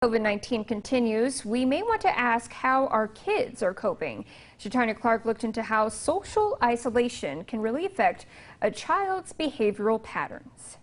COVID-19 continues, we may want to ask how our kids are coping. Shatanya Clark looked into how social isolation can really affect a child's behavioral patterns.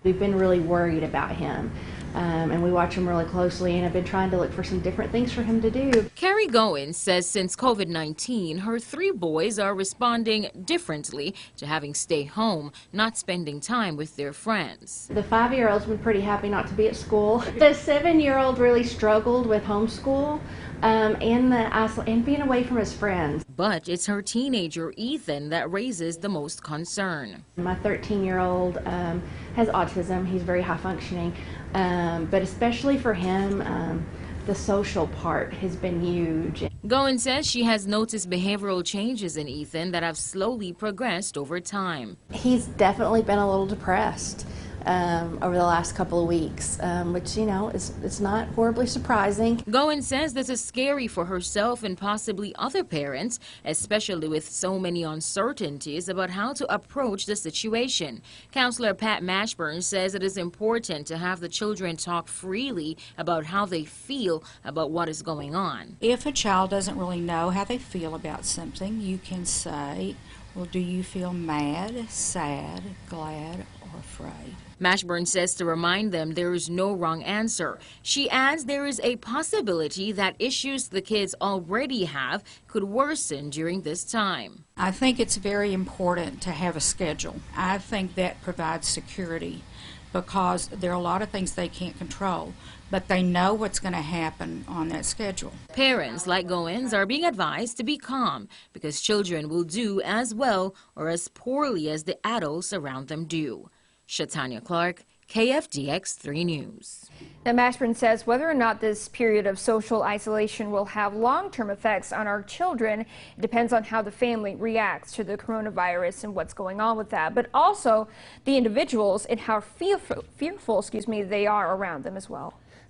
We've been really worried about him, and we watch him really closely, and have been trying to look for some different things for him to do. Carrie Goins says since COVID-19, her 3 boys are responding differently to having stay home, not spending time with their friends. The 5-year-old's been pretty happy not to be at school. The 7-year-old really struggled with homeschool and being away from his friends. But it's her teenager, Ethan, that raises the most concern. My 13-year-old has autism. He's very high functioning, but especially for him, the social part has been huge. Goins says she has noticed behavioral changes in Ethan that have slowly progressed over time. He's definitely been a little depressed over the last couple of weeks, which, you know, it's not horribly surprising. Goins says this is scary for herself and possibly other parents, especially with so many uncertainties about how to approach the situation. Counselor Pat Mashburn says it is important to have the children talk freely about how they feel about what is going on. If a child doesn't really know how they feel about something, you can say, well, do you feel mad, sad, glad, or afraid? Mashburn says to remind them there is no wrong answer. She adds there is a possibility that issues the kids already have could worsen during this time. I think it's very important to have a schedule. I think that provides security because there are a lot of things they can't control, but they know what's going to happen on that schedule. Parents like Goins are being advised to be calm because children will do as well or as poorly as the adults around them do. Shatanya Clark, KFDX 3 News. Now, Mashburn says whether or not this period of social isolation will have long-term effects on our children, it depends on how the family reacts to the coronavirus and what's going on with that, but also the individuals and how fearful they are around them as well.